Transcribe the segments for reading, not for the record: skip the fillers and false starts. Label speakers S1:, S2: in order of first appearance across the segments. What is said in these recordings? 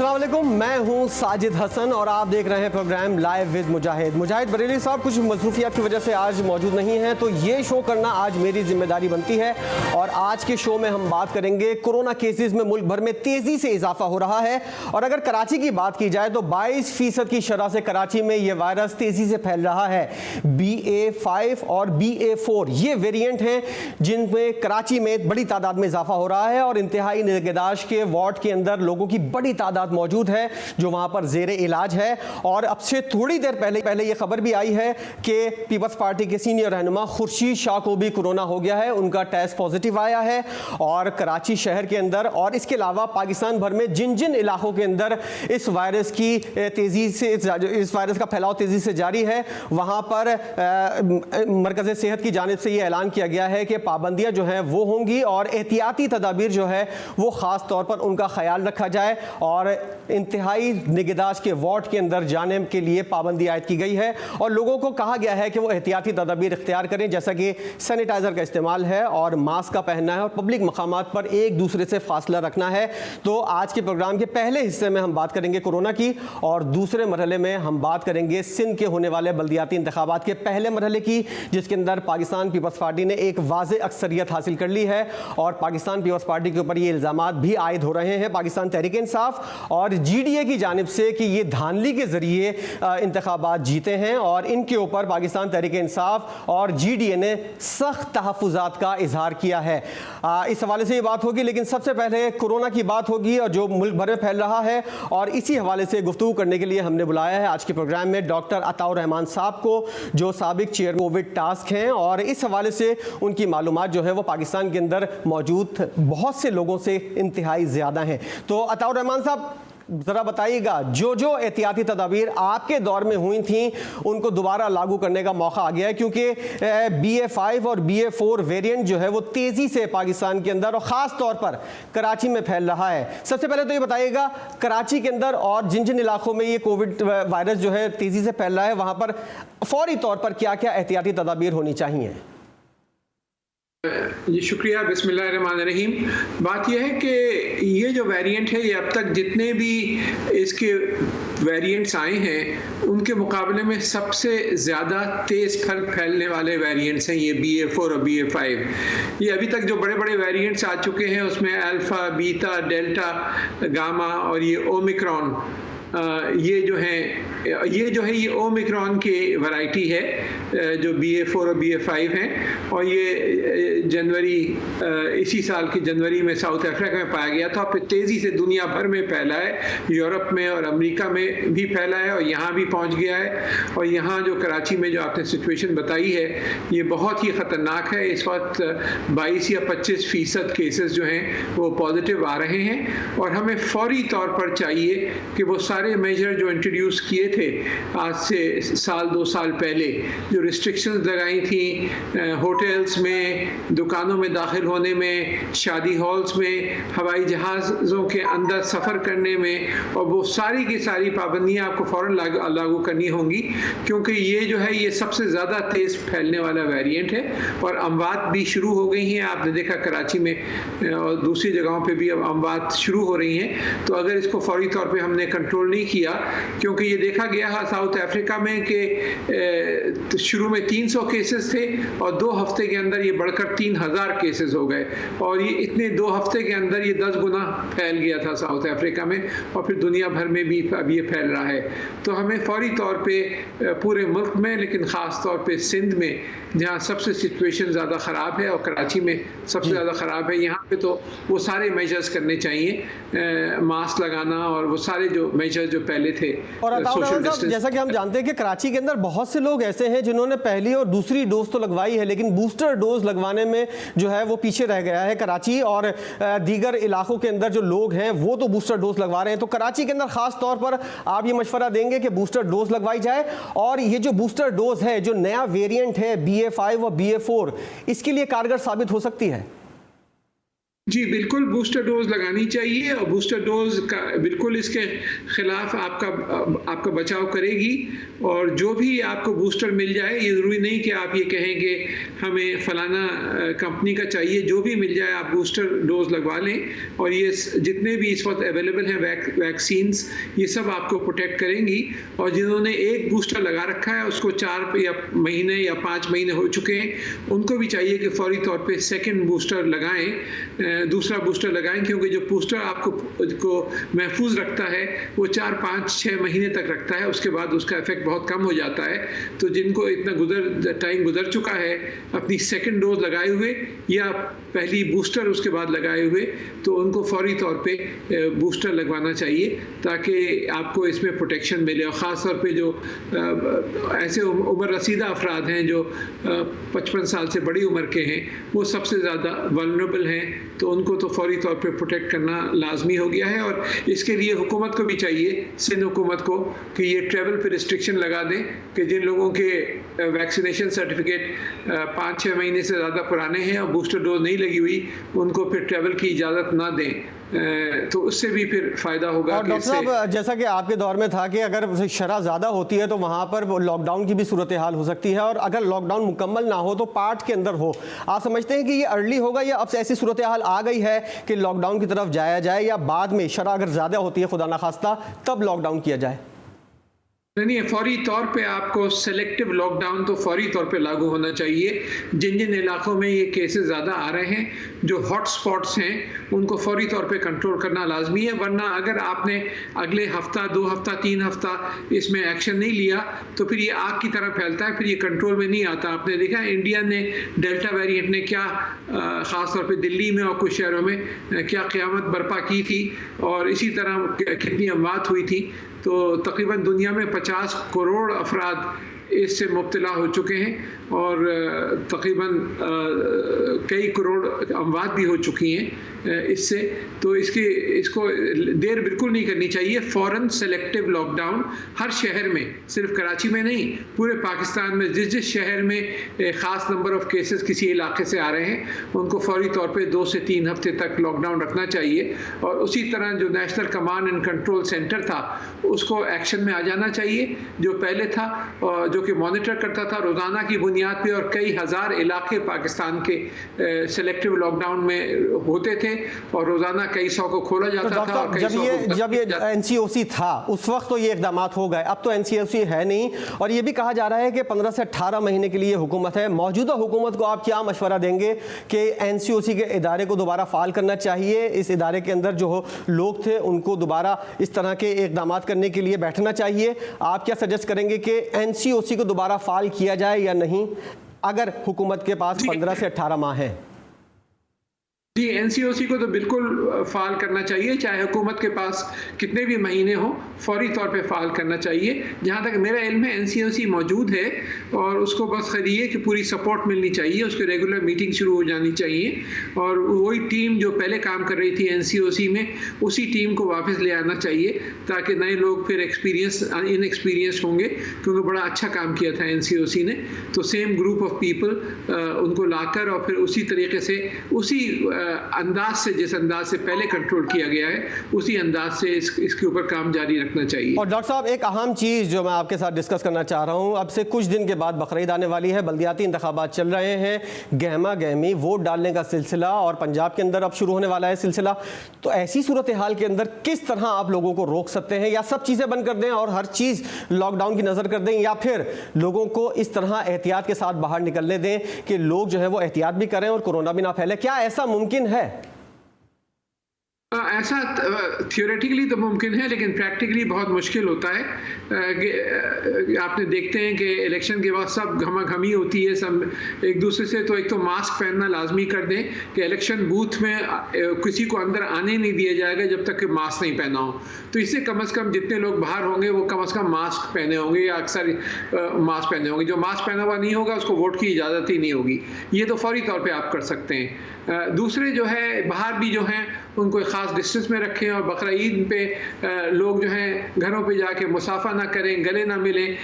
S1: अस्सलाम वालेकुम, मैं हूं साजिद हसन और आप देख रहे हैं प्रोग्राम लाइव विद मुजाहिद। मुजाहिद बरेली साहब कुछ मसरूफियात की वजह से आज मौजूद नहीं हैं, तो ये शो करना आज मेरी जिम्मेदारी बनती है। और आज के शो में हम बात करेंगे कोरोना केसेस में मुल्क भर में तेज़ी से इजाफा हो रहा है। और अगर कराची की बात की जाए तो 22% की शरह से कराची में ये वायरस तेज़ी से फैल रहा है। BA.5 और BA.4 ये वेरिएंट हैं जिनमें कराची में बड़ी तादाद में इजाफा हो रहा है और इंतहाई निगहदाश्त के वार्ड के अंदर लोगों की बड़ी तादाद मौजूद है जो वहां पर जेर इलाज है। और अब से थोड़ी देर पहले ये खबर भी आई है कि पीपल्स पार्टी के सीनियर रहनुमा खुर्शीद शाह को भी कोरोना हो गया है, उनका टेस्ट पॉजिटिव आया है। और कराची शहर के अंदर और इसके अलावा पाकिस्तान भर में जिन जिन इलाकों के अंदर इस वायरस का फैलाव तेजी से जारी है वहां पर मरकज़ सेहत की जानिब से ये ऐलान किया गया है कि पाबंदियां जो हैं वो होंगी और एहतियाती तदाबीर जो है वो ख़ास तौर पर उनका ख्याल रखा जाए और इंतहाई निगहदाश्त के वार्ड के अंदर जाने के लिए पाबंदी आयद की गई है। और लोगों को कहा गया है कि वो एहतियाती तदाबीर इख्तियार करें, जैसा कि सैनिटाइज़र का इस्तेमाल है और मास्क का पहनना है और पब्लिक मकामात पर एक दूसरे से फासला रखना है। तो आज के प्रोग्राम के पहले हिस्से में हम बात करेंगे कोरोना की और दूसरे मरहले में हम बात करेंगे सिंध के होने वाले बल्दियाती इंतखाबात के पहले मरहले की, जिसके अंदर पाकिस्तान पीपल्स पार्टी ने एक वाज़ेह अक्सरियत हासिल कर ली है। और पाकिस्तान पीपल्स पार्टी के ऊपर ये इल्ज़ामात भी आयद हो रहे हैं पाकिस्तान तहरीक इंसाफ और GDA की जानिब से कि ये धांधली के जरिए इंतखाबात जीते हैं और इनके ऊपर पाकिस्तान तहरीक इंसाफ और GDA ने सख्त तहफ़्फ़ुज़ात का इजहार किया है। इस हवाले से ये बात होगी, लेकिन सबसे पहले कोरोना की बात होगी और जो मुल्क भर में फैल रहा है। और इसी हवाले से गुफ्तगू करने के लिए हमने बुलाया है आज के प्रोग्राम में डॉक्टर अताउर रहमान साहब को, जो साबिक चेयर कोविड टास्क हैं और इस हवाले से उनकी मालूमात जो है वो पाकिस्तान के अंदर मौजूद बहुत से लोगों से इंतहाई ज़्यादा हैं। तो अताउर रहमान साहब ज़रा बताइएगा, जो एहतियाती तदाबीर आपके दौर में हुई थी उनको दोबारा लागू करने का मौका आ गया है, क्योंकि BA.5 और BA.4 वेरिएंट जो है वो तेज़ी से पाकिस्तान के अंदर और ख़ास तौर पर कराची में फैल रहा है। सबसे पहले तो ये बताइएगा, कराची के अंदर और जिन जिन इलाकों में ये कोविड वायरस जो है तेज़ी से फैल रहा है वहाँ पर फौरी तौर पर क्या क्या एहतियाती तदाबीर होनी चाहिए?
S2: जी शुक्रिया। बिस्मिल्लाहिर्रहमानिर्रहीम। बात यह है कि ये जो वेरिएंट है ये अब तक जितने भी इसके वेरिएंट्स आए हैं उनके मुकाबले में सबसे ज़्यादा तेज़ फैलने वाले वेरिएंट्स हैं ये BA.4 और BA.5। ये अभी तक जो बड़े बड़े वेरिएंट्स आ चुके हैं उसमें अल्फ़ा, बीटा, डेल्टा, गामा और ये ओमिक्रॉन, ये जो है ये ओमिक्रॉन की वैरायटी है जो BA.4 और BA.5 हैं। और ये इसी साल की जनवरी में साउथ अफ्रीका में पाया गया था, फिर तेज़ी से दुनिया भर में फैला है, यूरोप में और अमेरिका में भी फैला है और यहाँ भी पहुँच गया है। और यहाँ जो कराची में जो आपने सिचुएशन बताई है ये बहुत ही ख़तरनाक है। इस वक्त 22 या 25% केसेस जो हैं वो पॉजिटिव आ रहे हैं और हमें फौरी तौर पर चाहिए कि वो सारे मेजर जो इंट्रोड्यूस किए थे आज से साल 2 साल पहले, जो रिस्ट्रिक्शंस लगाई थी होटल्स में, दुकानों में दाखिल होने में, शादी हॉल्स में, हवाई जहाज़ों के अंदर सफ़र करने में, और वो सारी की सारी पाबंदियां आपको फ़ौरन लागू करनी होंगी, क्योंकि ये जो है ये सबसे ज़्यादा तेज़ फैलने वाला वेरिएंट है। और अमवात भी शुरू हो गई हैं, आपने देखा कराची में और दूसरी जगहों पे भी अब अमवात शुरू हो रही हैं। तो अगर इसको फौरी तौर पे हमने कंट्रोल नहीं किया, क्योंकि ये देखा गया है साउथ अफ्रीका में कि शुरू में 300 केसेस थे और 2 हफ्ते के अंदर ये बढ़कर 3000 केसेस हो गए और ये इतने 2 हफ्ते के अंदर ये 10 गुना फैल गया था साउथ अफ्रीका में और फिर दुनिया भर में भी अब ये फैल रहा है। तो हमें फौरी तौर पे पूरे मुल्क में, लेकिन ख़ास तौर पे सिंध में जहाँ सबसे सिचुएशन ज़्यादा ख़राब है और कराची में सबसे ज़्यादा ख़राब है, यहाँ पे तो वो सारे मेजर्स करने चाहिए, मास्क लगाना और वो सारे जो मेजर जो पहले थे।
S1: और जैसा कि हम जानते हैं कि कराची के अंदर बहुत से लोग ऐसे हैं जिन्होंने पहली और दूसरी डोज तो लगवाई है, लेकिन बूस्टर डोज लगवाने में जो है वो पीछे रह गया है कराची, और दीगर इलाकों के अंदर जो लोग हैं वो तो बूस्टर डोज लगवा रहे हैं। तो कराची के अंदर खास तौर पर आप ये मशवरा देंगे कि बूस्टर डोज लगवाई जाए, और ये जो बूस्टर डोज है जो नया वेरिएंट है BA.5 और BA.4 इसके लिए कारगर साबित हो सकती है?
S2: जी बिल्कुल, बूस्टर डोज लगानी चाहिए और बूस्टर डोज का बिल्कुल इसके खिलाफ आपका बचाव करेगी। और जो भी आपको बूस्टर मिल जाए, ये ज़रूरी नहीं कि आप ये कहेंगे हमें फलाना कंपनी का चाहिए, जो भी मिल जाए आप बूस्टर डोज लगवा लें। और ये जितने भी इस वक्त अवेलेबल हैं वैक्सीन्स, ये सब आपको प्रोटेक्ट करेंगी। और जिन्होंने एक बूस्टर लगा रखा है, उसको 4 या महीने या 5 महीने हो चुके हैं, उनको भी चाहिए कि फौरी तौर पे सेकंड बूस्टर लगाएं, दूसरा बूस्टर लगाएं, क्योंकि जो बूस्टर आपको महफूज रखता है वो 4, 5, 6 महीने तक रखता है, उसके बाद उसका इफेक्ट बहुत कम हो जाता है। तो जिनको इतना टाइम गुजर चुका है अपनी सेकंड डोज लगाए हुए या पहली बूस्टर उसके बाद लगाए हुए, तो उनको फौरी तौर पे बूस्टर लगवाना चाहिए ताकि आपको इसमें प्रोटेक्शन मिले। और ख़ास तौर पे जो ऐसे उम्र रसीदा अफराद हैं जो 55 साल से बड़ी उम्र के हैं, वो सबसे ज़्यादा वल्नरेबल हैं, तो उनको तो फौरी तौर पे प्रोटेक्ट करना लाजमी हो गया है। और इसके लिए हुकूमत को भी चाहिए, सिंध हुकूमत को, कि ये ट्रैवल पे रिस्ट्रिक्शन लगा दें कि जिन लोगों के वैक्सीनेशन सर्टिफिकेट 5-6 महीने से ज़्यादा पुराने हैं और बूस्टर डोज नहीं लगी हुई, उनको फिर ट्रैवल की इजाज़त ना दें, तो उससे भी फिर फ़ायदा होगा।
S1: और डॉक्टर साहब, जैसा कि आपके दौर में था कि अगर शरह ज़्यादा होती है तो वहाँ पर लॉकडाउन की भी सूरत हाल हो सकती है, और अगर लॉकडाउन मुकम्मल ना हो तो पार्ट के अंदर हो। आप समझते हैं कि ये अर्ली होगा या अब से ऐसी सूरत हाल आ गई है कि लॉकडाउन की तरफ जाया जाए, या बाद में शरह अगर ज़्यादा होती है खुदा न खास्ता तब लॉकडाउन किया जाए?
S2: नहीं, फौरी तौर पे आपको सेलेक्टिव लॉकडाउन तो फौरी तौर पे लागू होना चाहिए। जिन जिन इलाकों में ये केसेस ज़्यादा आ रहे हैं, जो हॉट स्पॉट्स हैं, उनको फौरी तौर पे कंट्रोल करना लाजमी है। वरना अगर आपने अगले हफ्ता, 2 हफ्ता, 3 हफ्ता इसमें एक्शन नहीं लिया तो फिर ये आग की तरह फैलता है, फिर ये कंट्रोल में नहीं आता। आपने देखा इंडिया ने डेल्टा वेरिएंट ने क्या ख़ास तौर पे दिल्ली में और कुछ शहरों में क्या क़यामत बर्पा की थी, और इसी तरह कितनी अमवात हुई थी। तो तकरीबन दुनिया में 50 करोड़ अफराद इससे मुब्तला हो चुके हैं और तकरीबन कई करोड़ अमवात भी हो चुकी हैं इससे। तो इसको देर बिल्कुल नहीं करनी चाहिए। फ़ौरन सेलेक्टिव लॉकडाउन हर शहर में, सिर्फ कराची में नहीं, पूरे पाकिस्तान में जिस जिस शहर में ख़ास नंबर ऑफ़ केसेस किसी इलाके से आ रहे हैं, उनको फौरी तौर पे 2 से 3 हफ्ते तक लॉकडाउन रखना चाहिए। और उसी तरह जो national command and control centre था, उसको एक्शन में आ जाना चाहिए, जो पहले था, जो कि मॉनिटर करता था रोज़ाना की बुनियाद पे। और कई हज़ार इलाके पाकिस्तान के सेलेक्टिव लॉकडाउन में होते थे और रोज़ाना कई सौ को खोला जाता था। और
S1: जब ये NCOC था उस वक्त तो ये इकदाम हो गए, अब तो NCOC है नहीं। और ये भी कहा जा रहा है कि 15 से 18 महीने के लिए हुकूमत है। मौजूदा हुकूमत को आप क्या मशवरा देंगे कि NCOC के इदारे को दोबारा फ़ाल करना चाहिए, इस इदारे के अंदर जो लोग थे उनको दोबारा इस तरह के इकदाम करने के लिए बैठना चाहिए? आप क्या सजेस्ट करेंगे कि NCOC को दोबारा फ़ाल किया जाए या नहीं, अगर हुकूमत के पास 15 से 18 माह है?
S2: जी, NCOC को तो बिल्कुल फ़ाल करना चाहिए, चाहे हुकूमत के पास कितने भी महीने हो, फौरी तौर पे फ़ाल करना चाहिए। जहाँ तक मेरा इल्म है NCOC मौजूद है और उसको बस खरीदिए कि पूरी सपोर्ट मिलनी चाहिए, उसके रेगुलर मीटिंग शुरू हो जानी चाहिए। और वही टीम जो पहले काम कर रही थी NCOC में, उसी टीम को वापस ले आना चाहिए ताकि नए लोग फिर इनएक्सपीरियंस होंगे, क्योंकि बड़ा अच्छा काम किया था NCOC ने। तो सेम ग्रुप ऑफ पीपल उनको लाकर और फिर उसी तरीके से उसी अंदाज से, जिस अंदाज से पहले कंट्रोल किया गया है, उसी अंदाज से इसके ऊपर काम जारी रखना चाहिए।
S1: और डॉक्टर साहब, एक अहम चीज़ जो मैं आपके साथ डिस्कस करना चाह रहा हूँ, अब से कुछ दिन के बाद बकरीद आने वाली है, बल्दियाती इंतखाबात चल रहे हैं, गहमा गहमी वोट डालने का सिलसिला, और पंजाब के अंदर अब शुरू होने वाला है सिलसिला। तो ऐसी सूरत हाल के अंदर किस तरह आप लोगों को रोक सकते हैं? या सब चीज़ें बंद कर दें और हर चीज़ लॉकडाउन की नज़र कर दें, या फिर लोगों को इस तरह एहतियात के साथ बाहर निकलने दें कि लोग जो है वो एहतियात भी करें और कोरोना भी ना फैले? क्या ऐसा मुमकिन है?
S2: ऐसा थियोरेटिकली तो मुमकिन है, लेकिन प्रैक्टिकली बहुत मुश्किल होता है। आपने देखते हैं कि इलेक्शन के बाद सब घमाघमी होती है, सब एक दूसरे से। तो एक तो मास्क पहनना लाजमी कर दें कि इलेक्शन बूथ में किसी को अंदर आने नहीं दिया जाएगा जब तक कि मास्क नहीं पहना हो। तो इससे कम से कम जितने लोग बाहर होंगे वो कम से कम मास्क पहने होंगे, या अक्सर मास्क पहने होंगे। जो मास्क पहना हुआ नहीं होगा उसको वोट की इजाज़त ही नहीं होगी। ये तो फौरी तौर पर आप कर सकते हैं। दूसरे जो है बाहर भी जो हैं उनको एक ख़ास डिस्टेंस में रखें और बकरा ईद पे लोग जो हैं घरों पे जाके मुसाफा ना करें, गले ना मिलें,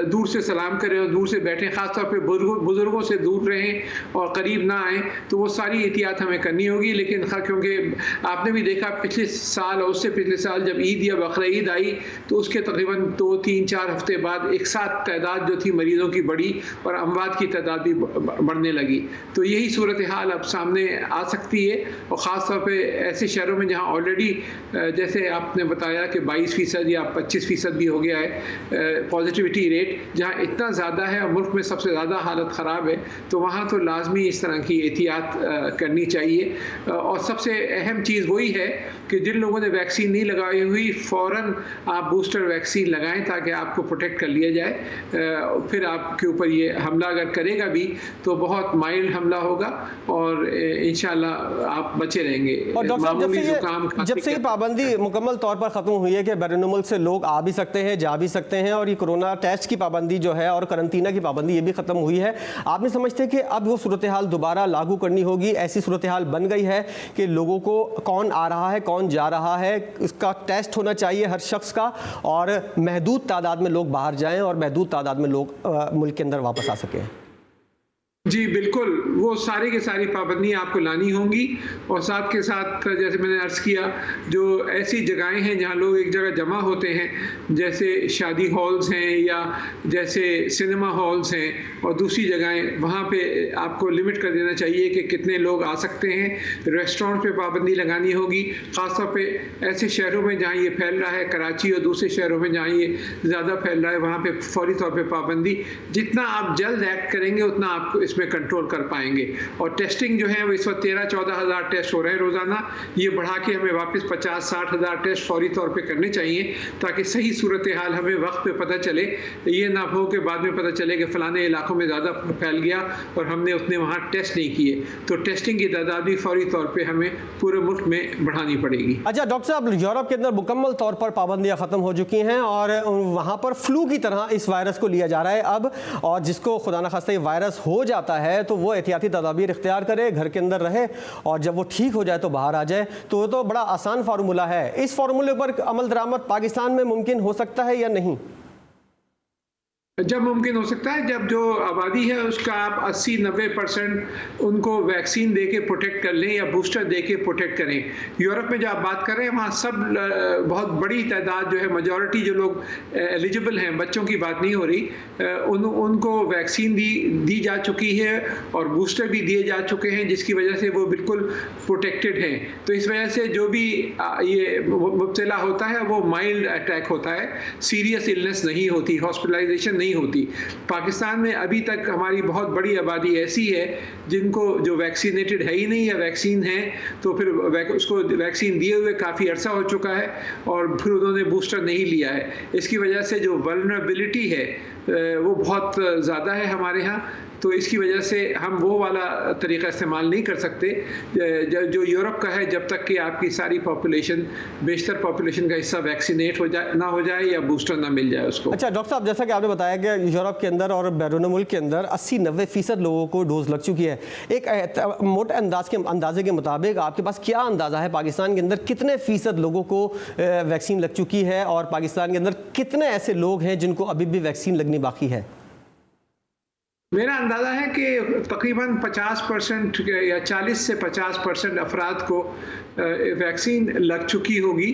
S2: दूर से सलाम करें और दूर से बैठें, ख़ासतौर पे बुज़ुर्गों से दूर रहें और करीब ना आएँ। तो वो सारी एहतियात हमें करनी होगी। लेकिन क्योंकि आपने भी देखा पिछले साल और उससे पिछले साल जब ईद या बकरा ईद आई तो उसके तकरीबन 2, 3, 4 हफ्ते बाद एक साथ तादाद जो थी मरीज़ों की बढ़ी और अमवात की तादाद भी बढ़ने लगी। तो यही सूरत हाल अब सामने आ सकती है और ख़ास तौर पे ऐसे शहरों में जहां ऑलरेडी जैसे आपने बताया कि 22% या 25% भी हो गया है पॉजिटिविटी रेट, जहां इतना ज़्यादा है और मुल्क में सबसे ज़्यादा हालत ख़राब है, तो वहाँ तो लाजमी इस तरह की एहतियात करनी चाहिए। और सबसे अहम चीज़ वही है कि जिन लोगों ने वैक्सीन नहीं लगाई हुई फ़ौरन आप बूस्टर वैक्सीन लगाएं ताकि आपको प्रोटेक्ट कर लिया जाए। फिर आपके ऊपर ये हमला अगर करेगा भी तो बहुत माइल्ड हमला होगा और इंशाल्लाह आप बचे रहेंगे।
S1: और डॉक्टर साहब जब से ये पाबंदी मुकम्मल तौर पर ख़त्म हुई है कि बैरून मुल्क से लोग आ भी सकते हैं, जा भी सकते हैं, और ये कोरोना टेस्ट की पाबंदी जो है और करंतना की पाबंदी ये भी ख़त्म हुई है, आप नहीं समझते कि अब वो सूरत हाल दोबारा लागू करनी होगी? ऐसी सूरत हाल बन गई है कि लोगों को कौन आ रहा है कौन जा रहा है इसका टेस्ट होना चाहिए हर शख्स का, और महदूद तादाद में लोग बाहर जाएं और महदूद तादाद में लोग मुल्क के अंदर वापस आ सकें।
S2: जी बिल्कुल, वो सारी की सारी पाबंदियाँ आपको लानी होंगी और साथ के साथ जैसे मैंने अर्ज़ किया जो ऐसी जगहें हैं जहाँ लोग एक जगह जमा होते हैं, जैसे शादी हॉल्स हैं या जैसे सिनेमा हॉल्स हैं और दूसरी जगहें, वहाँ पे आपको लिमिट कर देना चाहिए कि कितने लोग आ सकते हैं। रेस्टोरेंट पे पाबंदी लगानी होगी, ख़ासतौर पे ऐसे शहरों में जहाँ ये फैल रहा है, कराची और दूसरे शहरों में जहाँ ये ज़्यादा फैल रहा है, वहाँ पे फौरी तौर पे पाबंदी। जितना आप जल्द एक्ट करेंगे उतना आपको इसमें कंट्रोल कर पाएंगे। और टेस्टिंग जो है वो इस वक्त 13-14 हज़ार टेस्ट हो रहे हैं रोज़ाना, ये बढ़ा के हमें वापस 50-60 हज़ार टेस्ट फौरी तौर पे करने चाहिए ताकि सही सूरत हाल हमें वक्त पे पता चले। ये ना हो कि बाद में पता चले कि फ़लाने इलाकों में ज़्यादा फैल गया और हमने उतने वहाँ टेस्ट नहीं किए। तो टेस्टिंग की तादाद भी फौरी तौर पर हमें पूरे मुल्क में बढ़ानी पड़ेगी।
S1: अच्छा डॉक्टर साहब, यूरोप के अंदर मुकम्मल तौर पर पाबंदियाँ ख़त्म हो चुकी हैं और वहाँ पर फ्लू की तरह इस वायरस को लिया जा रहा है अब, और जिसको खुदा न खास्ता ये वायरस हो जाता है तो वो एहतियाती तदाबीर इख्तियार करे, घर के अंदर रहे और जब वो ठीक हो जाए तो बाहर आ जाए। तो बड़ा आसान फार्मूला है। इस फार्मूले पर अमल दरामद पाकिस्तान में मुमकिन हो सकता है या नहीं?
S2: जब मुमकिन हो सकता है, जब जो आबादी है उसका आप 80-90% उनको वैक्सीन दे के प्रोटेक्ट कर लें या बूस्टर दे के प्रोटेक्ट करें। यूरोप में जो आप बात कर रहे हैं वहाँ सब बहुत बड़ी तादाद जो है, मेजॉरिटी जो लोग एलिजिबल हैं, बच्चों की बात नहीं हो रही, उनको वैक्सीन दी जा चुकी है और बूस्टर भी दिए जा चुके हैं, जिसकी वजह से वो बिल्कुल प्रोटेक्टेड हैं। तो इस वजह से जो भी ये मुब्तला होता है वो माइल्ड अटैक होता है, सीरियस इलनेस नहीं होती, हॉस्पिटलाइजेशन नहीं होती। पाकिस्तान में अभी तक हमारी बहुत बड़ी आबादी ऐसी है जिनको जो वैक्सीनेटेड है ही नहीं या वैक्सीन है तो फिर उसको वैक्सीन दिए हुए काफ़ी अरसा हो चुका है और फिर उन्होंने बूस्टर नहीं लिया है। इसकी वजह से जो वल्नरेबिलिटी है वो बहुत ज़्यादा है हमारे यहाँ। तो इसकी वजह से हम वो वाला तरीका इस्तेमाल नहीं कर सकते जो यूरोप का है, जब तक कि आपकी सारी पॉपुलेशन, बेशतर पॉपुलेशन का हिस्सा वैक्सीनेट ना हो जाए या बूस्टर ना मिल जाए उसको।
S1: अच्छा डॉक्टर साहब, जैसा कि आपने बताया कि यूरोप के अंदर और बैरून मुल्क के अंदर 80-90% लोगों को डोज लग चुकी है। एक मोटे अंदाजे के मुताबिक आपके पास क्या अंदाज़ा है पाकिस्तान के अंदर कितने फ़ीसद लोगों को वैक्सीन लग चुकी है और पाकिस्तान के अंदर कितने ऐसे लोग हैं जिनको अभी भी वैक्सीन लगनी बाकी है?
S2: मेरा अंदाज़ा है कि तकरीबन 50% या 40 से 50% अफराद को वैक्सीन लग चुकी होगी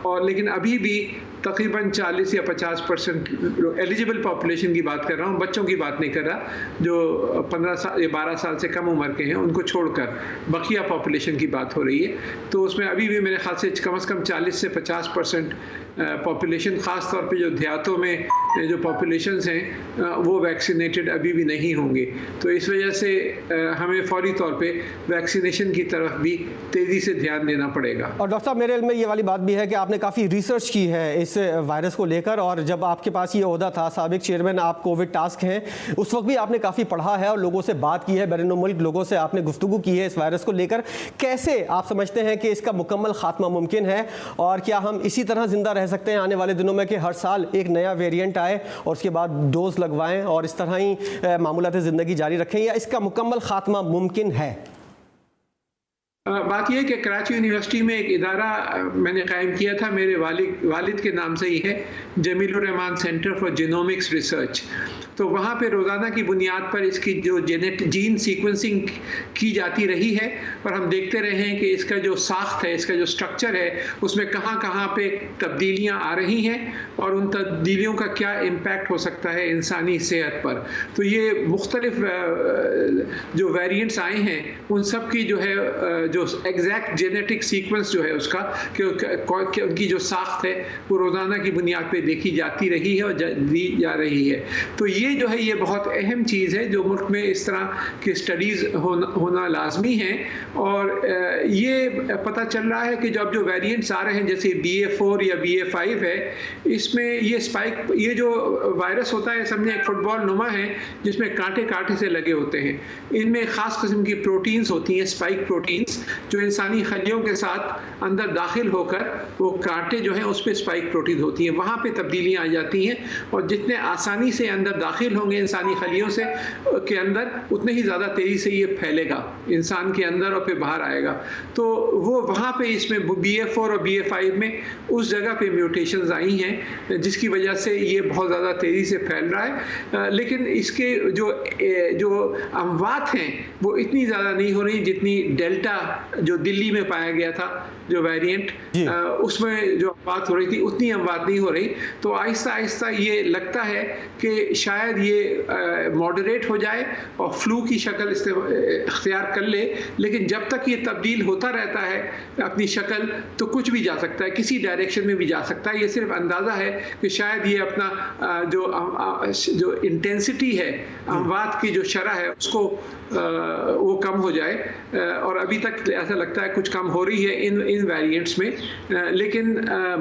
S2: और लेकिन अभी भी तकरीबन 40 या 50% एलिजिबल पॉपुलेशन की बात कर रहा हूँ, बच्चों की बात नहीं कर रहा, जो 15 साल या 12 साल से कम उम्र के हैं उनको छोड़कर बकिया पॉपुलेशन की बात हो रही है। तो उसमें अभी भी मेरे ख्याल से कम 40 से 50% पॉपुलेशन, ख़ास तौर पे जो देहातों में जो पॉपुलेशंस हैं वो वैक्सीनेटेड अभी भी नहीं होंगे। तो इस वजह से हमें फौरी तौर पे वैक्सीनेशन की तरफ भी तेज़ी से ध्यान देना पड़ेगा।
S1: और डॉक्टर साहब, मेरे इल्म में ये वाली बात भी है कि आपने काफ़ी रिसर्च की है इस वायरस को लेकर, और जब आपके पास ये ओहदा था, साबिक चेयरमैन आप कोविड टास्क हैं, उस वक्त भी आपने काफ़ी पढ़ा है और लोगों से बात की है, बैरून मुल्क लोगों से आपने गुफ्तगू की है इस वायरस को लेकर। कैसे आप समझते हैं कि इसका मुकम्मल खात्मा मुमकिन है, और क्या हम इसी तरह ज़िंदा रह सकते हैं आने वाले दिनों में कि हर साल एक नया वेरिएंट आए और उसके बाद डोज लगवाएं और इस तरह ही मामूलात ज़िंदगी जारी रखें, या इसका मुकम्मल खात्मा मुमकिन है?
S2: बात यह है कि कराची यूनिवर्सिटी में एक इदारा मैंने कायम किया था, मेरे वालिद के नाम से ही है, Jamilur Rahman centre for genomics research. तो वहाँ पे रोज़ाना की बुनियाद पर इसकी जो जीन सीक्वेंसिंग की जाती रही है, और हम देखते रहे हैं कि इसका जो साख्त है, इसका जो स्ट्रक्चर है, उसमें कहाँ कहाँ पे तब्दीलियाँ आ रही हैं और उन तब्दीलियों का क्या इम्पैक्ट हो सकता है इंसानी सेहत पर। तो ये मुख्तलिफ जो वेरिएंट्स आए हैं उन सब की जो है जो एग्जैक्ट जेनेटिक सीक्वेंस जो है उसका कि उनकी जो साख्त है वो रोज़ाना की बुनियाद पे देखी जाती रही है और दी जा रही है। तो ये जो है ये बहुत अहम चीज़ है जो मुल्क में इस तरह की स्टडीज़ होना लाजमी है। और ये पता चल रहा है कि जो वेरिएंट्स आ रहे हैं जैसे BA4 या BA5 है, इसमें ये स्पाइक, ये जो वायरस होता है समझे एक फुटबॉल नुमा है जिसमें कांटे कांटे से लगे होते हैं। इनमें ख़ास किस्म की प्रोटीन्स होती हैं, स्पाइक प्रोटीन्स, जो इंसानी खलियों के साथ अंदर दाखिल होकर वो कांटे जो हैं उस पर स्पाइक प्रोटीन होती हैं, वहाँ पे तब्दीलियाँ आ जाती हैं। और जितने आसानी से अंदर दाखिल होंगे इंसानी खलियों से के अंदर, उतने ही ज़्यादा तेज़ी से ये फैलेगा इंसान के अंदर और फिर बाहर आएगा। तो वो वहाँ पे इसमें BA4 और BA5 में उस जगह पे म्यूटेशंस आई हैं जिसकी वजह से ये बहुत ज़्यादा तेज़ी से फैल रहा है। लेकिन इसके जो अमवात हैं वो इतनी ज़्यादा नहीं हो रही जितनी डेल्टा जो दिल्ली में पाया गया था जो वेरिएंट, उसमें जो अमवात हो रही थी उतनी अमवात नहीं हो रही। तो आहिस्ता आहिस्ता ये लगता है कि शायद ये मॉडरेट हो जाए और फ्लू की शक्ल इख्तियार कर ले। लेकिन जब तक ये तब्दील होता रहता है अपनी शक्ल, तो कुछ भी जा सकता है, किसी डायरेक्शन में भी जा सकता है। ये सिर्फ अंदाज़ा है कि शायद ये अपना जो इंटेंसिटी है, अमवात की जो शरह है उसको वो कम हो जाए। और अभी तक ऐसा लगता है कुछ कम हो रही है इन वेरिएंट्स में। लेकिन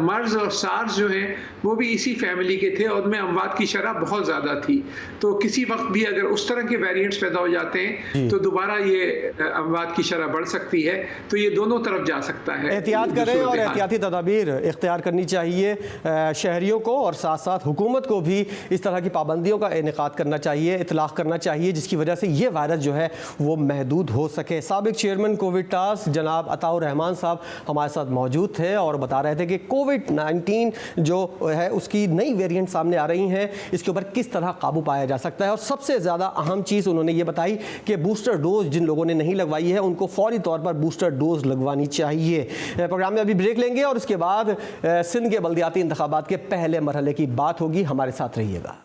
S2: मर्ज और सार्स जो हैं वो भी इसी फैमिली के थे और उनमें अमवात की शरह बहुत ज़्यादा थी। तो किसी वक्त भी अगर उस तरह के वेरिएंट्स पैदा हो जाते हैं तो दोबारा ये अमवात की शरह बढ़ सकती है। तो ये दोनों तरफ जा सकता है।
S1: एहतियात करें और एहतियाती तदाबीर इख्तियार करनी चाहिए शहरियों को, और साथ साथ हुकूमत को भी इस तरह की पाबंदियों का इनेकाद करना चाहिए, इतलाक़ करना चाहिए, जिसकी वजह से ये वायरस जो है वो महदूद हो सके। साबिक चेयरमैन कोविड टास्क जनाब अताउर रहमान साहब हमारे साथ मौजूद थे और बता रहे थे कि कोविड-19 जो है उसकी नई वेरिएंट सामने आ रही हैं, इसके ऊपर किस तरह काबू पाया जा सकता है। और सबसे ज़्यादा अहम चीज़ उन्होंने ये बताई कि बूस्टर डोज जिन लोगों ने नहीं लगवाई है उनको फौरी तौर पर बूस्टर डोज लगवानी चाहिए। प्रोग्राम में अभी ब्रेक लेंगे और उसके बाद सिंध के बल्दियाती इंतखाबात के पहले मरहले की बात होगी। हमारे साथ रहिएगा।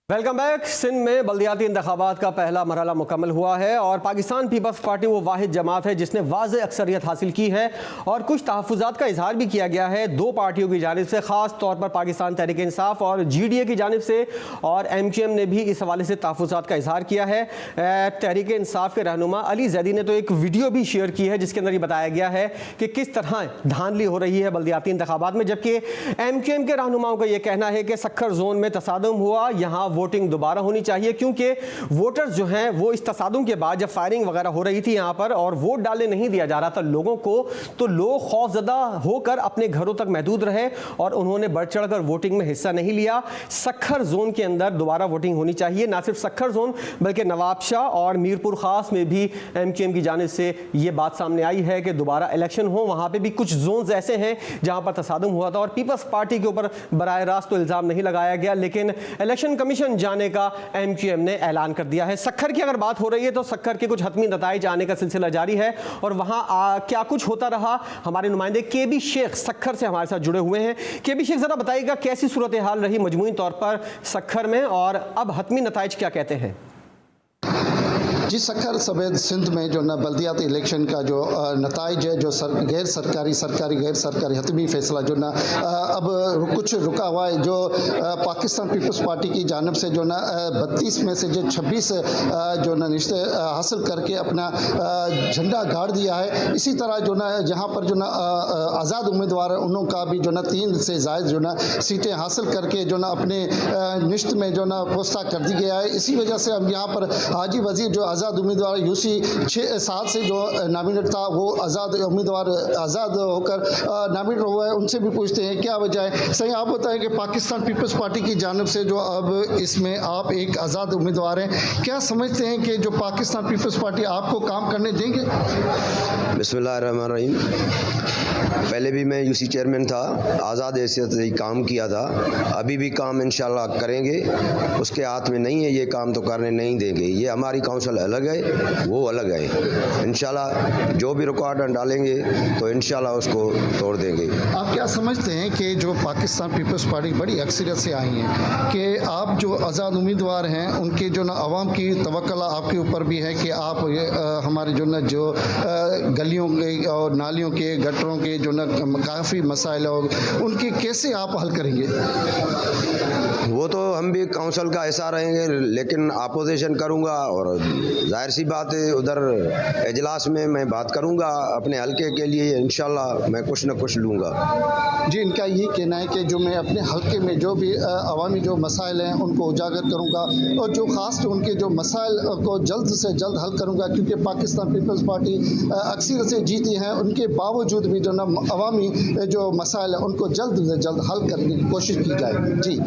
S1: Welcome back. सिंध में बल्दियाती इंतखाबात का पहला मरहला मुकम्मल हुआ है और पाकिस्तान पीपल्स पार्टी वो वाहिद जमात है जिसने वाज़ेह अक्सरियत हासिल की है और कुछ तहफ़्फ़ुज़ात का इजहार भी किया गया है दो पार्टियों की जानिब से, ख़ास तौर पर पाकिस्तान तहरीक इंसाफ और GDA की जानिब से, और MQM ने भी इस हवाले से तहफ़्फ़ुज़ात का इजहार किया है। तहरीक इंसाफ के रहनुमा अली जैदी ने तो एक वीडियो भी शेयर की है जिसके अंदर ये बताया गया है कि किस तरह धांधली हो रही है बल्दियाती इंतखाबात में, जबकि MQM के रहनुमाओं का यह कहना है कि सक्खर जोन में तसादुम हुआ, यहाँ वोटिंग दोबारा होनी चाहिए, क्योंकि वोटर्स जो हैं वो इस तसादुम के बाद जब फायरिंग वगैरह हो रही थी यहाँ पर और वोट डालने नहीं दिया जा रहा था लोगों को, तो लोग खौफजदा होकर अपने घरों तक महदूद रहे और उन्होंने बढ़ चढ़कर वोटिंग में हिस्सा नहीं लिया। सक्खर जोन के अंदर दोबारा वोटिंग होनी चाहिए। ना सिर्फ सक्खर जोन बल्कि नवाबशाह और मीरपुर खास में भी MQM की जानिब से ये बात सामने आई है कि दोबारा इलेक्शन हो। वहाँ पर भी कुछ जोन्स ऐसे हैं जहाँ पर तसादुम हुआ था और पीपल्स पार्टी के ऊपर बराह रास्त तो इल्ज़ाम नहीं लगाया गया, लेकिन इलेक्शन कमीशन जाने का MQM ने ऐलान कर दिया है। सक्खर की अगर बात हो रही है तो सक्खर के कुछ हतमी नताइज आने का सिलसिला जारी है और वहां क्या कुछ होता रहा, हमारे नुमाइंदे KB शेख सक्खर से हमारे साथ जुड़े हुए हैं। KB शेख, जरा बताइएगा कैसी सूरत हाल रही मजमूई तौर पर सक्खर में और अब हतमी नताइज क्या कहते हैं?
S3: जी सखर सफेद सिंध में जो ना बल्दियाती इलेक्शन का जो नताइज है, जो गैर सरकारी हतमी फैसला जो ना अब कुछ रुका हुआ है, जो पाकिस्तान पीपल्स पार्टी की जानिब से जो ना 32 में से जो 26 जो ना रिश्ते हासिल करके अपना झंडा गाड़ दिया है। इसी तरह जो ना जहाँ पर जो ना आज़ाद उम्मीदवार है उन्हों का भी जो ना 3 से ज़ायद जो ना सीटें हासिल करके जो ना अपने निश्त में जो ना पोस्ता कर दी गया है। इसी वजह से हम यहाँ पर हाजी वजीर जो आज़ाद उम्मीदवार यूसी 6-7 से जो नामिनेट था वो आज़ाद उम्मीदवार आज़ाद होकर नामिनेट हुआ है, उनसे भी पूछते हैं क्या वजह है। सही आप बताएं कि पाकिस्तान पीपल्स पार्टी की जानिब से जो अब इसमें आप एक आज़ाद उम्मीदवार हैं, क्या समझते हैं कि जो पाकिस्तान पीपल्स पार्टी आपको काम करने देंगे?
S4: बिस्मिल्लाहिर्रहमानिर्रहीम। पहले भी मैं यूसी चेयरमैन था, आज़ाद हैसियत से ही काम किया था, अभी भी काम इंशाल्लाह करेंगे। उसके हाथ में नहीं है ये काम तो करने नहीं देंगे। ये हमारी काउंसिल अलग है, वो अलग है। इंशाल्लाह जो भी रुकावट डालेंगे तो इंशाल्लाह उसको तोड़ देंगे।
S3: आप क्या समझते हैं कि जो पाकिस्तान पीपल्स पार्टी बड़ी अक्सरियत से आई हैं कि आप जो आज़ाद उम्मीदवार हैं उनके जो ना आवाम की तवक्ल आपके ऊपर भी है कि आप हमारे जो ना जो गलियों के और नालियों के गटरों के जो ना काफ़ी मसाइल हो उनके कैसे आप हल करेंगे?
S4: वो तो हम भी काउंसिल का हिस्सा रहेंगे, लेकिन अपोजिशन करूंगा और जाहिर सी बात है उधर इजलास में मैं बात करूंगा अपने हलके के लिए। इंशाल्लाह मैं कुछ न कुछ लूँगा।
S3: जी, इनका ये कहना है कि जो मैं अपने हलके में जो भी अवामी जो मसाइल हैं उनको उजागर करूंगा और जो ख़ास उनके जो मसाइल को जल्द से जल्द हल करूंगा, क्योंकि पाकिस्तान पीपल्स पार्टी अक्सरियत से जीती है, उनके बावजूद भी जो ना अवामी जो मसाइल हैं उनको जल्द से जल्द हल करने की कोशिश की जाए। जी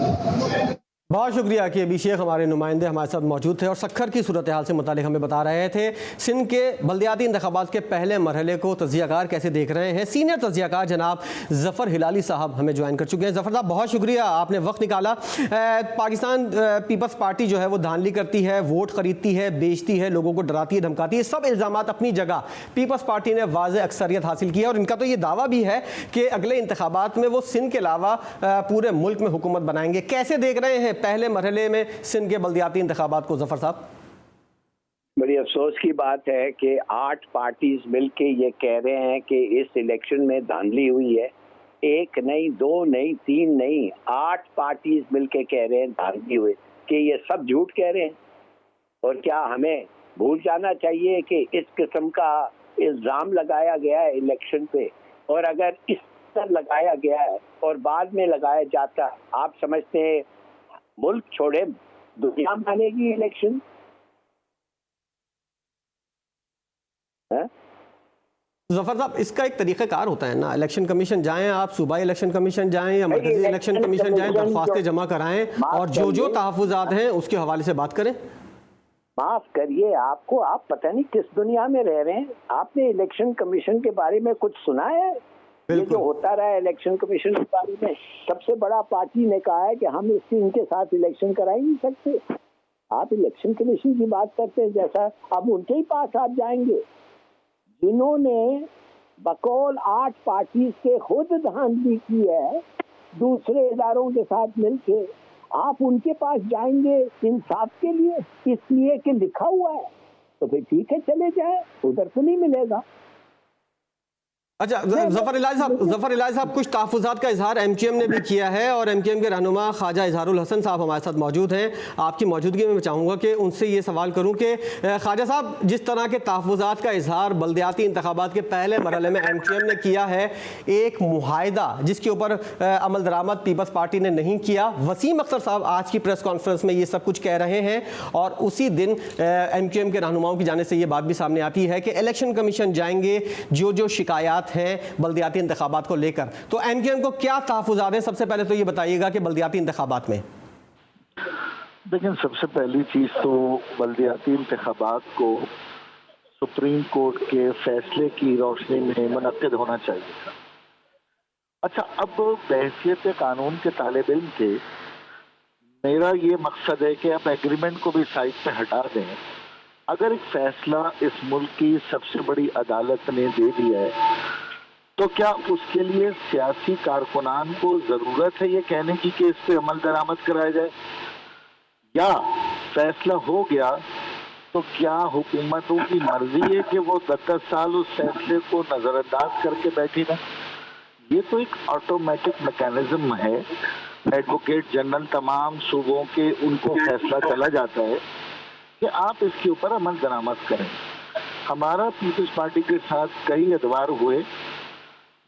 S1: बहुत शुक्रिया कि अभी शेख हमारे नुमाइंदे हमारे साथ मौजूद थे और सखर की सूरत हाल से मुतालिक हमें बता रहे थे। सिंध के बल्दियाती इंतखाबात के पहले मरहले को तजियाकार कैसे देख रहे हैं। सीनियर तजियाकार जनाब ज़फ़र हिलाली साहब हमें ज्वाइन कर चुके हैं। ज़फ़र साहब बहुत शुक्रिया, आपने वक्त निकाला। पाकिस्तान पीपल्स पार्टी जो है वो धांधली करती है, वोट ख़रीदती है, बेचती है, लोगों को डराती है, धमकाती है, सब इल्ज़ामात अपनी जगह। पीपल्स पार्टी ने वाज़ेह अक्सरियत हासिल की है और इनका तो ये दावा भी है कि अगले इंतखाबात में वो सिंध के अलावा पूरे मुल्क में हुकूमत बनाएंगे। कैसे देख रहे हैं पहले मरहले में सिंध के बल्दियाती इंतखाबात को ज़फ़र साहब?
S5: बड़ी अफसोस की बात है कि 8 पार्टीज मिलके ये कह रहे हैं कि इस इलेक्शन में धांधली हुई है। 1 नहीं, 2 नहीं, 3 नहीं, 8 पार्टीज मिलके कह रहे हैं धांधली हुई, कि ये सब झूठ कह रहे हैं। और क्या हमें भूल जाना चाहिए कि इस किस्म का इल्ज़ाम लगाया गया है इलेक्शन पे, और अगर इस तरह लगाया गया है और बाद में लगाया जाता, आप समझते हैं मुल्क छोड़े दुनिया मानेगी इलेक्शन?
S1: ज़फ़र साहब, इसका एक तरीक़ाकार होता है ना, इलेक्शन कमीशन जाएं, आप सूबाई इलेक्शन कमीशन जाएं या मरकज़ी इलेक्शन कमीशन जाएं, दरख्वास्तें जमा कराएं और जो तहफ़्फ़ुज़ात हैं उसके हवाले से बात करें।
S5: माफ करिए, आप पता नहीं किस दुनिया में रह रहे हैं। आपने इलेक्शन कमीशन के बारे में कुछ सुना है? ये जो होता रहा है इलेक्शन कमीशन के बारे में, सबसे बड़ा पार्टी ने कहा है कि हम इनके साथ इलेक्शन करा ही नहीं सकते। आप इलेक्शन कमीशन की बात करते हैं, जैसा अब उनके ही पास आप जाएंगे जिन्होंने बकौल 8 पार्टीज के खुद धांधली की है दूसरे इदारों के साथ मिलके। आप उनके पास जाएंगे इंसाफ के लिए, इसलिए कि लिखा हुआ है, तो फिर ठीक है चले जाए, उधर तो नहीं मिलेगा।
S1: अच्छा ज़फ़र इलाही साहब, कुछ तहफ़्फ़ुज़ात का इजहार एमक्यूएम ने भी किया है और एमक्यूएम के रहनुमा ख्वाजा इजहारुल हसन साहब हमारे साथ मौजूद हैं। आपकी मौजूदगी में मैं चाहूँगा कि उनसे ये सवाल करूँ कि ख्वाजा साहब, जिस तरह के तहफ़्फ़ुज़ात का इजहार बल्दियाती इंतखाबात के पहले मरहले में एमक्यूएम ने किया है, एक मुआहिदा जिसके ऊपर अमल दरामद पीपल्स पार्टी ने नहीं किया, वसीम अख्तर साहब आज की प्रेस कॉन्फ्रेंस में ये सब कुछ कह रहे हैं और उसी दिन एमक्यूएम के रहनुमाओं की जाने से ये बात भी सामने आती है कि इलेक्शन कमीशन जाएंगे जो शिकायत हैं बल्दियाती इंतखाबात को लेकर। तो एमक्यूएम को क्या तहफ़्फ़ुज़ात हैं, सबसे पहले तो ये बताइएगा कि बल्दियाती इंतखाबात में।
S6: लेकिन सबसे पहली चीज़ तो बल्दियाती इंतखाबात को सुप्रीम कोर्ट के फैसले की रोशनी में मुनक्किद होना चाहिए था। अच्छा, अब बहसियत कानून के तालिब इल्म के मेरा ये मकसद है कि आप एग्रीमेंट को भी साइड पे हटा दें। अगर एक फैसला इस मुल्क की सबसे बड़ी अदालत ने दे दिया है तो क्या उसके लिए सियासी कारकुनान को ज़रूरत है ये कहने की कि इस पे अमल दरामद कराया जाए, या फैसला हो गया तो क्या हुकूमतों की मर्जी है कि वो 10-10 साल उस फैसले को नजरअंदाज करके बैठी ना? ये तो एक ऑटोमेटिक मैकेनिज्म है। एडवोकेट जनरल तमाम सूबों के उनको फैसला चला जाता है कि आप इसके ऊपर अमल दरामद करें। हमारा पीपल्स पार्टी के साथ कई अदवार हुए,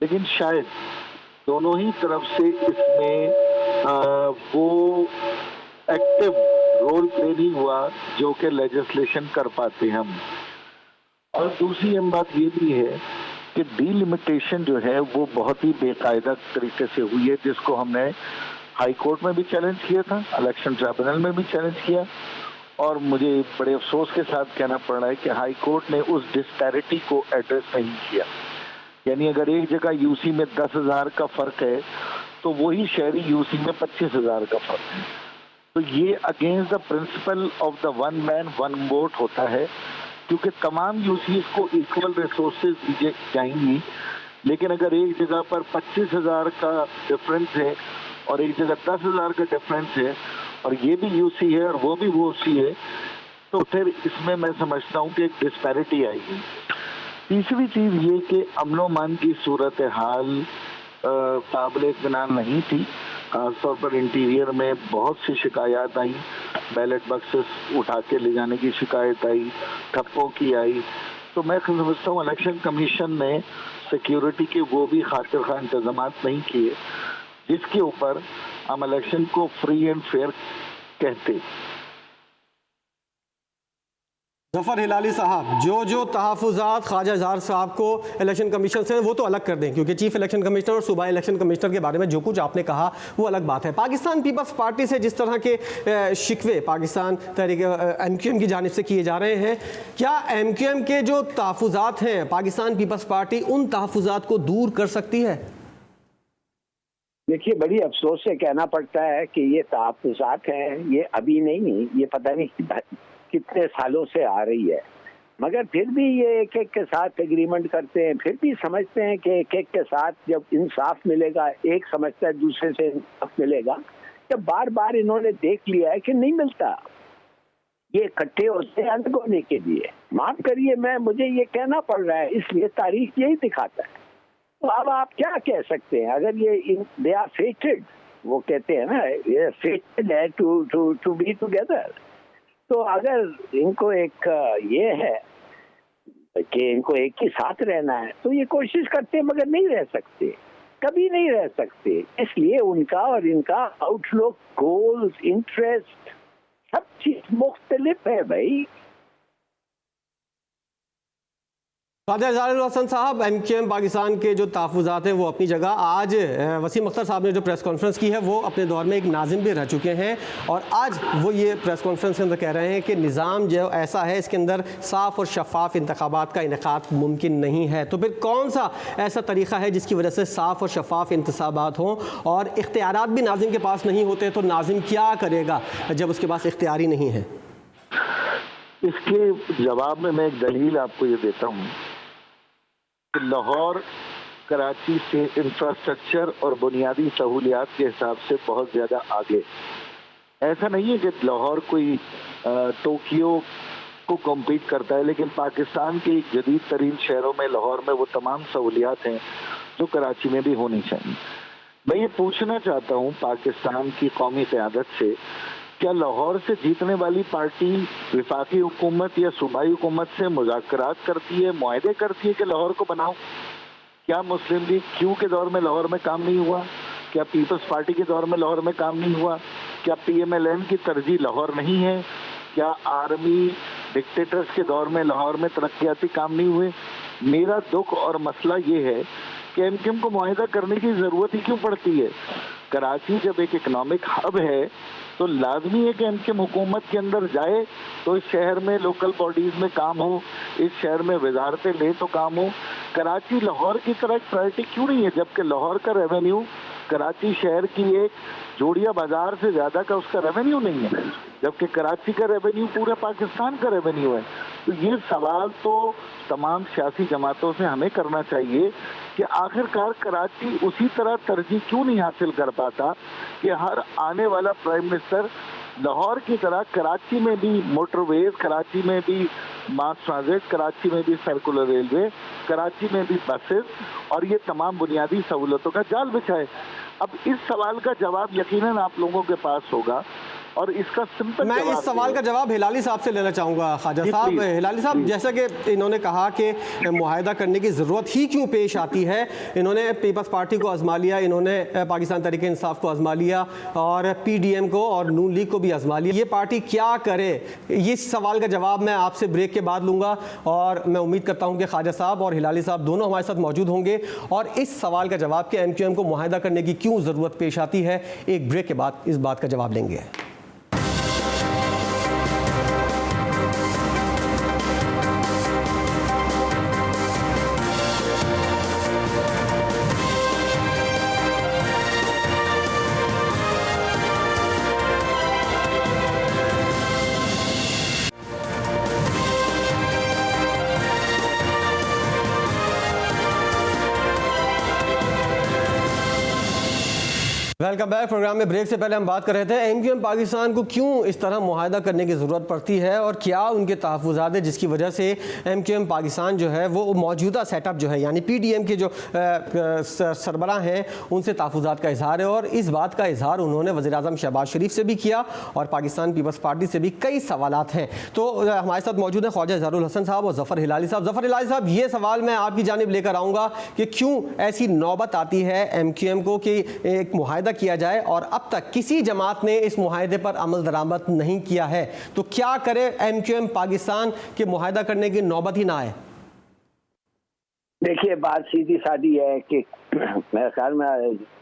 S6: लेकिन शायद दोनों ही तरफ से इसमें वो एक्टिव रोल प्ले नहीं हुआ जो कि लेजिस्लेशन कर पाते हम। और दूसरी अहम बात ये भी है कि डीलिमिटेशन जो है वो बहुत ही बेकायदा तरीके से हुई है, जिसको हमने हाई कोर्ट में भी चैलेंज किया था, इलेक्शन ट्रिब्यूनल में भी चैलेंज किया, और मुझे बड़े अफसोस के साथ कहना पड़ रहा है कि हाई कोर्ट ने उस डिस्पैरिटी को एड्रेस नहीं किया। यानी अगर एक जगह यूसी में 10,000 का फर्क है तो वही शहरी यूसी में 25,000 का फर्क है। तो ये against the principle of the one man one vote होता है, क्योंकि तमाम यूसीज को इक्वल रिसोर्सेज दी जाएंगी, लेकिन अगर एक जगह पर 25,000 का डिफरेंस है और एक जगह 10,000 का डिफरेंस है और ये भी यूसी है और वो भी यूसी है, तो फिर इसमें मैं समझता हूँ कि एक डिस्पैरिटी आएगी। तीसरी चीज ये कि अमन की सूरत हाल काबिल इत्मीनान नहीं थी। खासतौर पर इंटीरियर में बहुत सी शिकायत आई, बैलेट बक्सेस उठा के ले जाने की शिकायत आई, ठप्पों की आई। तो मैं समझता हूँ इलेक्शन कमीशन ने सिक्योरिटी के वो भी खातिर खा इंतजाम नहीं किए जिसके ऊपर हम इलेक्शन को फ्री एंड फेयर कहते।
S1: जफर हिलाली साहब, जो तहफ़्फ़ुज़ात ख्वाजा इज़हार साहब को इलेक्शन कमीशन से वो तो अलग कर दें, क्योंकि चीफ इलेक्शन कमिश्नर और सूबाई इलेक्शन कमिश्नर के बारे में जो कुछ आपने कहा वो अलग बात है। पाकिस्तान पीपल्स पार्टी से जिस तरह के शिकवे पाकिस्तान तहरीक MQM की जानिब से किए जा रहे हैं, क्या MQM के जो तहफ़्फ़ुज़ात हैं पाकिस्तान पीपल्स पार्टी उन तहफ़्फ़ुज़ात को दूर कर सकती है?
S5: देखिए, बड़ी अफसोस से कहना पड़ता है कि ये तहफ़्फ़ुज़ात हैं, ये अभी नहीं, ये पता नहीं कितने सालों से आ रही है, मगर फिर भी ये एक एक के साथ एग्रीमेंट करते हैं, फिर भी समझते हैं कि एक एक के साथ जब इंसाफ मिलेगा, एक समझता है दूसरे से इंसाफ मिलेगा। जब बार बार इन्होंने देख लिया है कि नहीं मिलता, ये इकट्ठे होते हैं अंत के लिए। माफ करिए, मुझे ये कहना पड़ रहा है, इसलिए तारीख यही दिखाता है। तो अब आप क्या कह सकते हैं? अगर ये दे आर फेटेड, वो कहते हैं ना, ये फेटेड है टू बी टुगेदर। तो अगर इनको एक ये है कि इनको एक ही साथ रहना है, तो ये कोशिश करते हैं मगर नहीं रह सकते, कभी नहीं रह सकते। इसलिए उनका और इनका आउटलुक, गोल्स, इंटरेस्ट, सब चीज मुख्तलिफ है भाई।
S1: ख्वाजा इज़हार हसन साहब, MQM पाकिस्तान के जो तहफ़्फ़ुज़ात हैं वो अपनी जगह, आज वसीम अख्तर साहब ने जो प्रेस कॉन्फ्रेंस की है वो अपने दौर में एक नाज़िम भी रह चुके हैं, और आज वो ये प्रेस कॉन्फ्रेंस के अंदर कह रहे हैं कि निज़ाम जो ऐसा है इसके अंदर साफ़ और शफाफ इंतखाबात का इनेकाद मुमकिन नहीं है। तो फिर कौन सा ऐसा तरीक़ा है जिसकी वजह से साफ़ और शफाफ इंतखाबात हों, और इख्तियारात भी नाज़िम के पास नहीं होते, तो नाज़िम क्या करेगा जब उसके पास इख्तियार ही नहीं है?
S6: इसके जवाब में मैं एक दलील आपको ये देता हूँ कि लाहौर कराची से इंफ्रास्ट्रक्चर और बुनियादी सहूलियात के हिसाब से बहुत ज़्यादा आगे। ऐसा नहीं है कि लाहौर कोई टोक्यो को कम्पीट करता है, लेकिन पाकिस्तान के एक जदीद तरीन शहरों में लाहौर में वो तमाम सहूलियात हैं जो कराची में भी होनी चाहिए। मैं ये पूछना चाहता हूँ पाकिस्तान की कौमी क़यादत से, क्या लाहौर से जीतने वाली पार्टी विफाकी हुकूमत या सूबाई हुकूमत से मुज़ाकरात करती है, मुआहदे करती है कि लाहौर को बनाओ? क्या मुस्लिम लीग क्यू के दौर में लाहौर में काम नहीं हुआ? क्या पीपल्स पार्टी के दौर में लाहौर में काम नहीं हुआ? क्या PMLN की तरजीह लाहौर नहीं है? क्या आर्मी डिक्टेटर्स के दौर में लाहौर में तरक्याती काम नहीं हुए? मेरा दुख और मसला ये है कि MQM को मुआहदा करने की ज़रूरत ही क्यों पड़ती है? कराची जब एक इकनॉमिक हब है तो लाजमी है कि MQM हुकूमत के अंदर जाए तो इस शहर में लोकल बॉडीज़ में काम हो, इस शहर में वजारतें ले तो काम हो। कराची लाहौर की तरह एक प्रायोरिटी क्यों नहीं है, जबकि लाहौर का रेवेन्यू कराची शहर की एक जोड़िया बाजार से ज़्यादा का उसका रेवेन्यू नहीं है, जबकि कराची का रेवेन्यू पूरे पाकिस्तान का रेवेन्यू है। तो ये सवाल तो तमाम सियासी जमातों से हमें करना चाहिए कि आखिरकार कराची उसी तरह तरजीह क्यों नहीं हासिल कर पाता कि हर आने वाला प्राइम मिनिस्टर लाहौर की तरह कराची में भी मोटरवेज, कराची में भी मास ट्रांजिट, कराची में भी सर्कुलर रेलवे, कराची में भी बसेस और ये तमाम बुनियादी सहूलतों का जाल बिछाए। अब इस सवाल का जवाब यकीनन आप लोगों के पास होगा और इसका सिंपल
S1: मैं इस सवाल का जवाब हिलाली साहब से लेना चाहूँगा। ख्वाजा साहब, हिलाली साहब, जैसा कि इन्होंने कहा कि मुआहदा करने की ज़रूरत ही क्यों पेश आती है, इन्होंने पीपल्स पार्टी को आजमा लिया, इन्होंने पाकिस्तान तहरीक इंसाफ को आजमा लिया और PDM को और नून लीग को भी आजमा लिया, ये पार्टी क्या करे? इस सवाल का जवाब मैं आपसे ब्रेक के बाद लूँगा और मैं उम्मीद करता हूँ कि ख्वाजा साहब और हिलाली साहब दोनों हमारे साथ मौजूद होंगे और इस सवाल का जवाब कि MQM को मुआहदा करने की क्यों ज़रूरत पेश आती है, एक ब्रेक के बाद इस बात का जवाब देंगे। Welcome back. प्रोग्राम में ब्रेक से पहले हम बात कर रहे थे MQM पाकिस्तान को क्यों इस तरह मुआहदा करने की ज़रूरत पड़ती है और क्या उनके तहफ़्फ़ुज़ात है जिसकी वजह से MQM पाकिस्तान जो है वो मौजूदा सेटअप जो है यानी PDM के जो सरबराह हैं उनसे तहफ़्फ़ुज़ात का इजहार है और इस बात का इजहार उन्होंने वज़ीर-ए-आज़म शहबाज शरीफ से भी किया और पाकिस्तान पीपल्स पार्टी से भी कई सवालात हैं। तो हमारे साथ मौजूद है ख्वाजा इज़हारुल हसन साहब और ज़फ़र हिलाली साहब। ज़फ़र हिलाली साहब, ये सवाल मैं आपकी जानिब लेकर आऊँगा कि क्यों ऐसी नौबत आती है MQM को कि एक मुआहदा किया जाए और अब तक किसी जमात ने इस मुआहदे पर अमल दरामद नहीं किया है, तो क्या करे MQM पाकिस्तान के मुआहदा करने की नौबत ही ना आए?
S5: देखिए, बात सीधी सादी है कि मेरे ख्याल में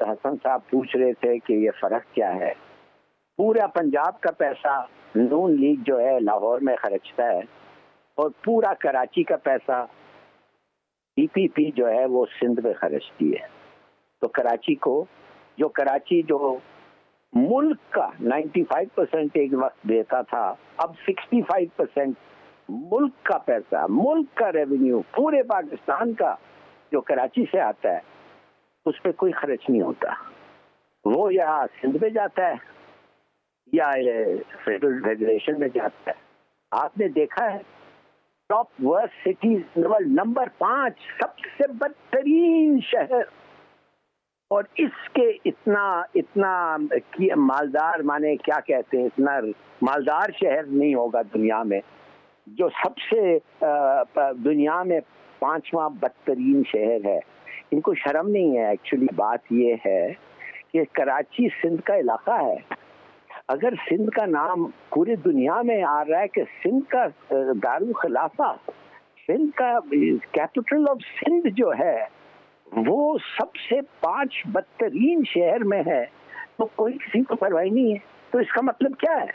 S5: हसन साहब पूछ रहे थे कि ये फर्क क्या है। पूरा पंजाब का पैसा नून लीग जो है लाहौर में खर्चता है और पूरा कराची का पैसा PPP जो है वो सिंध में खर्चती है। तो कराची को जो मुल्क का 95% एक वक्त देता था, अब 65% मुल्क का पैसा, मुल्क का रेवेन्यू पूरे पाकिस्तान का जो कराची से आता है उस पर कोई खर्च नहीं होता। वो या सिंध में जाता है या फेडरल फेडरेशन में जाता है। आपने देखा है टॉप वर्स्ट सिटीज नंबर 5 सबसे बदतरीन शहर, और इसके इतना मालदार, माने क्या कहते हैं, इतना मालदार शहर नहीं होगा दुनिया में, जो सबसे दुनिया में 5वां बदतरीन शहर है। इनको शर्म नहीं है। एक्चुअली बात ये है कि कराची सिंध का इलाका है। अगर सिंध का नाम पूरी दुनिया में आ रहा है कि सिंध का दारुल खिलाफा, सिंध का कैपिटल ऑफ सिंध जो है वो सबसे 5 बदतरीन शहर में है, तो कोई किसी को परवाह नहीं है। तो इसका मतलब क्या है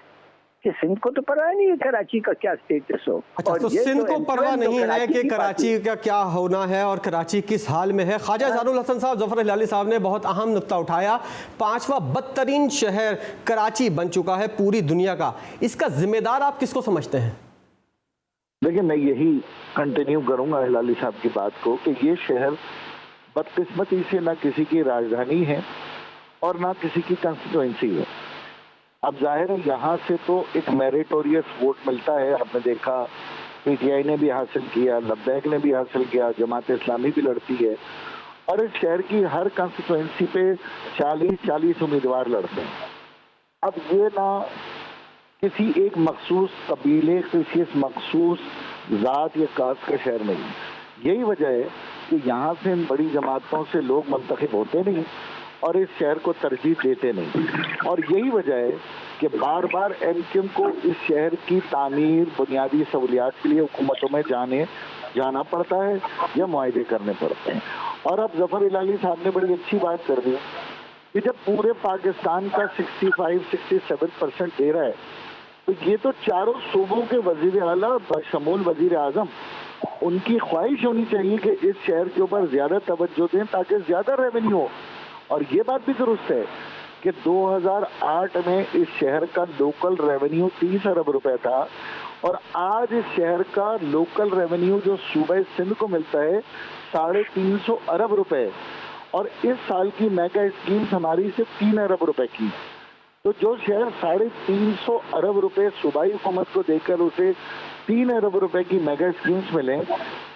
S5: कि सिंध को तो परवाह नहीं है कराची का क्या स्टेटस हो।
S1: अच्छा, तो सिंध को परवाह नहीं है कि कराची का क्या होना है और कराची किस हाल में है। ख्वाजा इज़हारुल हसन साहब, ज़फ़र हिलाली साहब ने बहुत अहम नुक्ता उठाया। 5वां बदतरीन शहर कराची बन चुका है पूरी दुनिया का, इसका जिम्मेदार आप किसको समझते हैं?
S6: देखिए, मैं यही कंटिन्यू करूंगा हिलाली साहब की बात को कि ये शहर बदकिस्मती से ना किसी की राजधानी है और ना किसी की कंस्टिट्यूएंसी है। अब जाहिर है यहाँ से तो एक मेरिटोरियस वोट मिलता है। आपने देखा PTI ने भी हासिल किया, लब्बैक ने भी हासिल किया, जमात इस्लामी भी लड़ती है और इस शहर की हर कंस्टिट्यूएंसी पे 40 उम्मीदवार लड़ते हैं। अब ये ना किसी एक मखसूस कबीले, किसी एक मखसूस ज़ात या कास्ट का शहर नहीं। यही वजह है कि यहाँ से इन बड़ी जमातों से लोग मुंतखब होते नहीं और इस शहर को तरजीह देते नहीं, और यही वजह है कि बार बार MQM को इस शहर की तामीर, बुनियादी सहूलियात के लिए हुकूमतों में जाना पड़ता है या मुआहदे करने पड़ते हैं। और अब ज़फ़र हिलाली साहब ने बड़ी अच्छी बात कर दी कि जब पूरे पाकिस्तान का 65-67% दे रहा है, तो ये तो चारों सूबों के वज़ीर आला बशमूल वज़ीर-ए-आज़म, उनकी ख्वाहिश होनी चाहिए कि इस शहर के ऊपर ज़्यादा तवज्जो दें ताकि ज़्यादा रेवेन्यू हो। और ये बात भी दुरुस्त है कि 2008 में इस शहर का लोकल रेवेन्यू 30 अरब रुपए था और आज इस शहर का लोकल रेवेन्यू जो सूबे सिंध को मिलता है 350 अरब रुपए, और इस साल की मेगा स्कीम्स हमारी सिर्फ 3 अरब रुपए की। तो जो शहर 350 अरब रुपए सूबाई हुकूमत को देकर उसे 3 अरब रुपए की मेगा स्कीम्स मिले,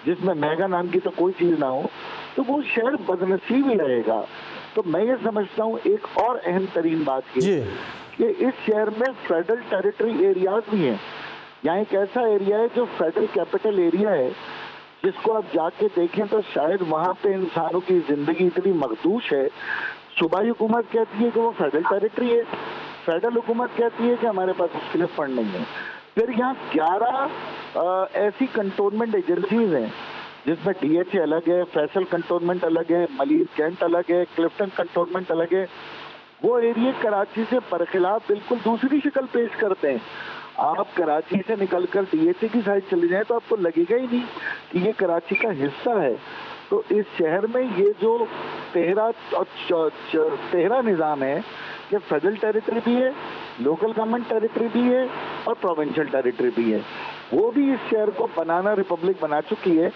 S6: जिसमें मेगा नाम की तो कोई चीज ना हो, तो वो शहर बदनसीब ही रहेगा। तो मैं ये समझता हूँ एक और अहम तरीन बात ये कि इस शहर में फेडरल टेरिटरी एरियाज भी हैं। यहाँ एक ऐसा एरिया है जो फेडरल कैपिटल एरिया है, जिसको आप जाके देखें तो शायद वहाँ पे इंसानों की जिंदगी इतनी मखदूश है। सूबाई हुकूमत कहती है कि वो फेडरल टेरिटरी है, फेडरल हुकूमत कहती है कि हमारे पास उसके लिए फंड नहीं है। फिर यहाँ 11 ऐसी कंटोनमेंट एजेंसीज हैं जिसमें DHA अलग है, फैसल कंटोनमेंट अलग है, मलीर कैंट अलग है, क्लिफ्टन कंटोनमेंट अलग है। वो एरिया कराची से बरखिलाफ बिल्कुल दूसरी शक्ल पेश करते हैं। आप कराची से निकलकर DHA की साइड चले जाएं तो आपको लगेगा ही नहीं कि ये कराची का हिस्सा है। तो इस शहर में ये जो तेहरा निज़ाम है कि फेडरल टेरिटरी भी है, लोकल गवर्नमेंट टेरिटरी भी है और प्रोविंशियल टेरिटरी भी है, वो भी इस शहर को बनाना रिपब्लिक बना चुकी है,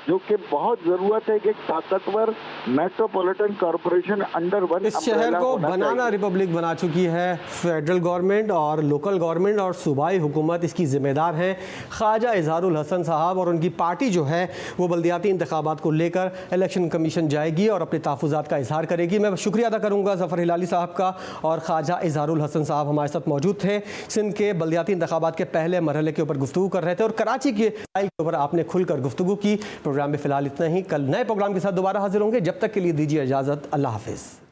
S6: जो कि बहुत जरूरत है कि एक ताकतवर मेट्रोपॉलिटन कॉरपोरेशन अंडर वन
S1: इस शहर को बनाना रिपब्लिक बना चुकी है। फेडरल गवर्नमेंट और लोकल गवर्नमेंट और सूबाई हुकूमत इसकी जिम्मेदार हैं। ख्वाजा इजहारुल हसन साहब और उनकी पार्टी जो है वो बल्दियाती इंतखाबात को लेकर इलेक्शन कमीशन जाएगी और अपने तहफ़्फ़ुज़ात का इजहार करेगी। मैं शुक्रिया अदा करूँगा ज़फ़र हिलाली साहब का, और ख्वाजा इजहारुल हसन साहब हमारे साथ मौजूद थे। सिंध के बल्दियाती इंतखाबात के पहले मरहले के ऊपर गुफ्तगू कर रहे थे और कराची के ऊपर आपने खुलकर गुफ्तगू की। प्रोग्राम में फ़िलहाल इतना ही। कल नए प्रोग्राम के साथ दोबारा हाजिर होंगे। जब तक के लिए दीजिए इजाज़त। अल्लाह हाफ़िज़।